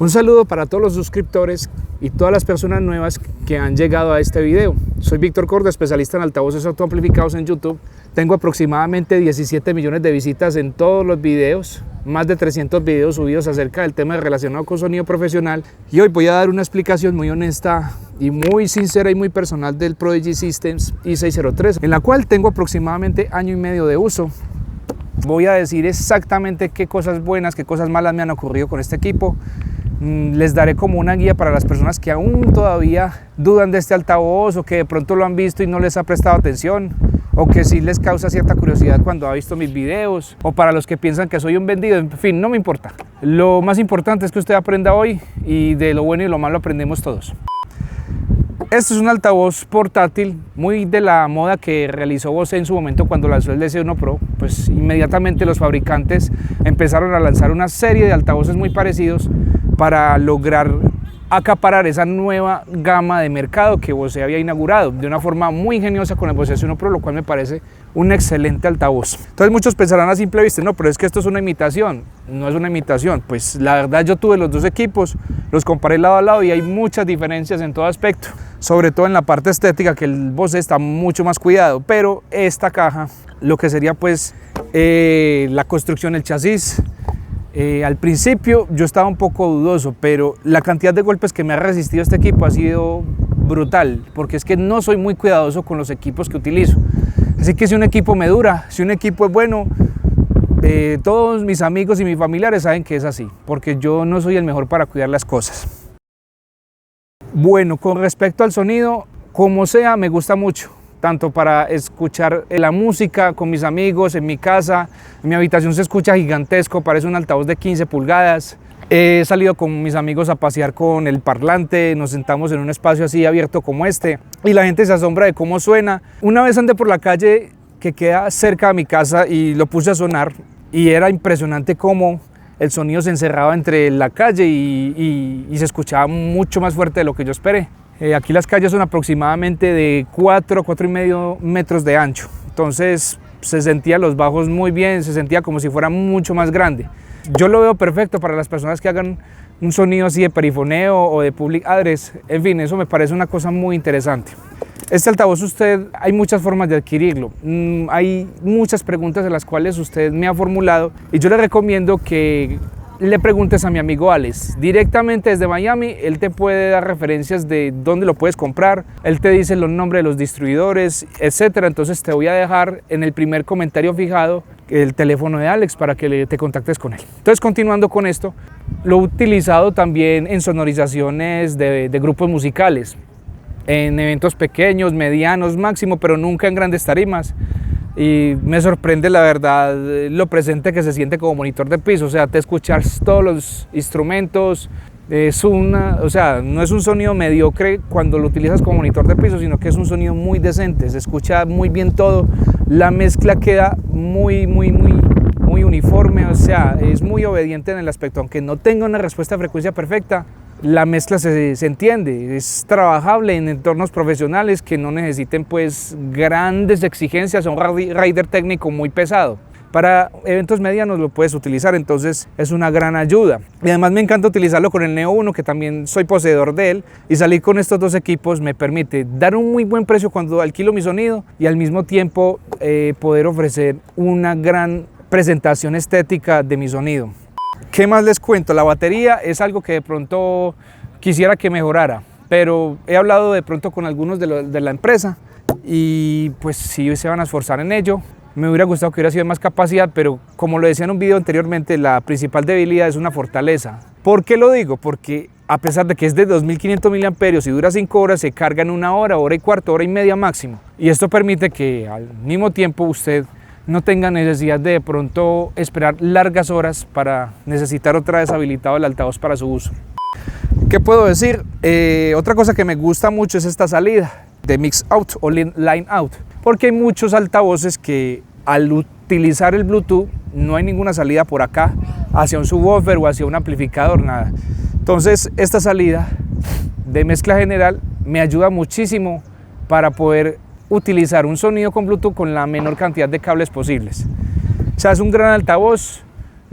Un saludo para todos los suscriptores y todas las personas nuevas que han llegado a este video. Soy Víctor Corda, especialista en altavoces autoamplificados en YouTube. Tengo aproximadamente 17 millones de visitas en todos los videos, más de 300 videos subidos acerca del tema relacionado con sonido profesional. Y hoy voy a dar una explicación muy honesta y muy sincera y muy personal del Prodigy Systems i603, en la cual tengo aproximadamente año y medio de uso. Voy a decir exactamente qué cosas buenas, qué cosas malas me han ocurrido con este equipo. Les daré como una guía para las personas que aún todavía dudan de este altavoz o que de pronto lo han visto y no les ha prestado atención, o que sí les causa cierta curiosidad cuando ha visto mis videos, o para los que piensan que soy un vendido. En fin, no me importa. Lo más importante es que usted aprenda hoy, y de lo bueno y lo malo aprendemos todos. Este es un altavoz portátil muy de la moda que realizó Bose en su momento cuando lanzó el DC1 Pro. Pues inmediatamente los fabricantes empezaron a lanzar una serie de altavoces muy parecidos para lograr acaparar esa nueva gama de mercado que Bose había inaugurado de una forma muy ingeniosa con el Bose DC1 Pro, lo cual me parece un excelente altavoz. Entonces muchos pensarán a simple vista, no, pero es que esto es una imitación. No es una imitación, pues la verdad yo tuve los dos equipos, los comparé lado a lado y hay muchas diferencias en todo aspecto, sobre todo en la parte estética, que el Bose está mucho más cuidado, pero esta caja, lo que sería pues la construcción, el chasis, al principio yo estaba un poco dudoso, pero la cantidad de golpes que me ha resistido este equipo ha sido brutal, porque es que no soy muy cuidadoso con los equipos que utilizo. Así que si un equipo me dura, si un equipo es bueno, todos mis amigos y mis familiares saben que es así, porque yo no soy el mejor para cuidar las cosas. Bueno, con respecto al sonido, como sea, me gusta mucho, tanto para escuchar la música con mis amigos, en mi casa. En mi habitación se escucha gigantesco, parece un altavoz de 15 pulgadas. He salido con mis amigos a pasear con el parlante, nos sentamos en un espacio así abierto como este y la gente se asombra de cómo suena. Una vez andé por la calle que queda cerca de mi casa y lo puse a sonar y era impresionante cómo el sonido se encerraba entre la calle y se escuchaba mucho más fuerte de lo que yo esperé. Aquí las calles son aproximadamente de 4,5 metros de ancho, entonces se sentía los bajos muy bien, se sentía como si fuera mucho más grande. Yo lo veo perfecto para las personas que hagan un sonido así de perifoneo o de public address. En fin, eso me parece una cosa muy interesante. Este altavoz hay muchas formas de adquirirlo. Hay muchas preguntas en las cuales usted me ha formulado y yo le recomiendo que le preguntes a mi amigo Alex directamente desde Miami. Él te puede dar referencias de dónde lo puedes comprar, él te dice los nombres de los distribuidores, etcétera. Entonces te voy a dejar en el primer comentario fijado el teléfono de Alex para que te contactes con él. Entonces, continuando con esto, lo he utilizado también en sonorizaciones de grupos musicales, en eventos pequeños, medianos, máximo, pero nunca en grandes tarimas. Y me sorprende la verdad lo presente que se siente como monitor de piso, o sea, te escuchas todos los instrumentos, o sea, no es un sonido mediocre cuando lo utilizas como monitor de piso, sino que es un sonido muy decente, se escucha muy bien todo, la mezcla queda muy uniforme, o sea, es muy obediente en el aspecto, aunque no tenga una respuesta a frecuencia perfecta. La mezcla se entiende, es trabajable en entornos profesionales que no necesiten pues grandes exigencias o un rider técnico muy pesado. Para eventos medianos lo puedes utilizar, entonces es una gran ayuda. Y además me encanta utilizarlo con el Neo 1, que también soy poseedor de él, y salir con estos dos equipos me permite dar un muy buen precio cuando alquilo mi sonido y al mismo tiempo poder ofrecer una gran presentación estética de mi sonido. ¿Qué más les cuento? La batería es algo que de pronto quisiera que mejorara, pero he hablado de pronto con algunos de la empresa y pues sí se van a esforzar en ello. Me hubiera gustado que hubiera sido más capacidad, pero como lo decía en un video anteriormente, la principal debilidad es una fortaleza. ¿Por qué lo digo? Porque a pesar de que es de 2500 miliamperios y dura 5 horas, se carga en 1 hora, hora y cuarto, hora y media máximo. Y esto permite que al mismo tiempo usted no tenga necesidad de pronto esperar largas horas para necesitar otra vez habilitado el altavoz para su uso. ¿Qué puedo decir? Otra cosa que me gusta mucho es esta salida de mix out o line out, porque hay muchos altavoces que al utilizar el Bluetooth no hay ninguna salida por acá hacia un subwoofer o hacia un amplificador, nada. Entonces esta salida de mezcla general me ayuda muchísimo para poder utilizar un sonido con Bluetooth con la menor cantidad de cables posibles. O sea, es un gran altavoz,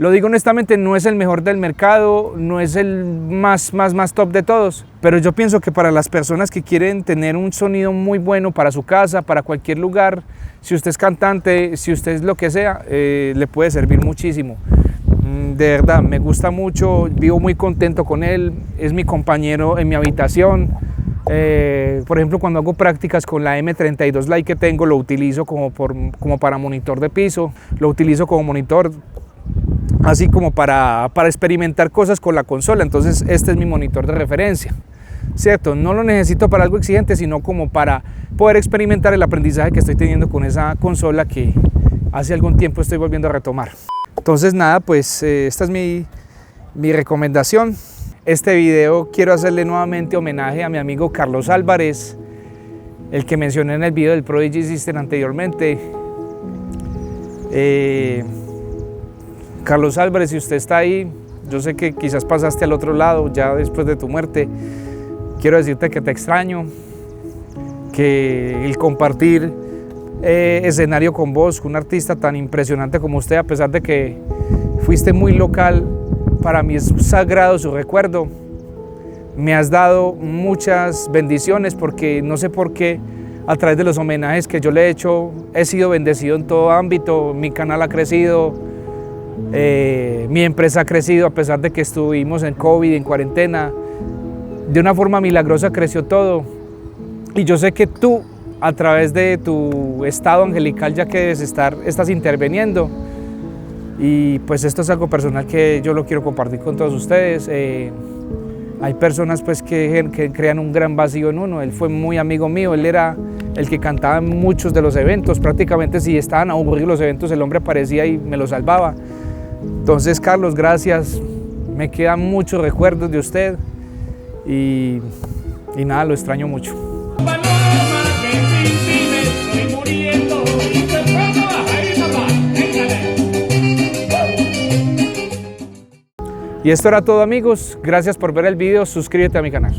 Lo digo honestamente, no es el mejor del mercado, no es el más top de todos, pero yo pienso que para las personas que quieren tener un sonido muy bueno para su casa, para cualquier lugar, si usted es cantante, si usted es lo que sea, le puede servir muchísimo. De verdad, me gusta mucho, vivo muy contento con él, es mi compañero en mi habitación. Por ejemplo, cuando hago prácticas con la M32 Lite que tengo, lo utilizo como para monitor de piso, lo utilizo como monitor así como para experimentar cosas con la consola. Entonces este es mi monitor de referencia, ¿cierto? No lo necesito para algo exigente, sino como para poder experimentar el aprendizaje que estoy teniendo con esa consola que hace algún tiempo estoy volviendo a retomar. Entonces nada, pues esta es mi recomendación. Este video quiero hacerle nuevamente homenaje a mi amigo Carlos Álvarez, el que mencioné en el video del Prodigy System anteriormente. Carlos Álvarez, si usted está ahí, yo sé que quizás pasaste al otro lado ya después de tu muerte. Quiero decirte que te extraño, que el compartir escenario con vos, un artista tan impresionante como usted, a pesar de que fuiste muy local, para mí es sagrado su recuerdo. Me has dado muchas bendiciones porque no sé por qué, a través de los homenajes que yo le he hecho, he sido bendecido en todo ámbito. Mi canal ha crecido, mi empresa ha crecido a pesar de que estuvimos en COVID, en cuarentena. De una forma milagrosa creció todo. Y yo sé que tú, a través de tu estado angelical, ya que estás interviniendo. Y pues esto es algo personal que yo lo quiero compartir con todos ustedes. Hay personas pues que crean un gran vacío en uno. Él fue muy amigo mío, él era el que cantaba en muchos de los eventos. Prácticamente si estaban aburridos los eventos, el hombre aparecía y me lo salvaba. Entonces, Carlos, gracias. Me quedan muchos recuerdos de usted y nada, lo extraño mucho. Y esto era todo, amigos. Gracias por ver el video. Suscríbete a mi canal.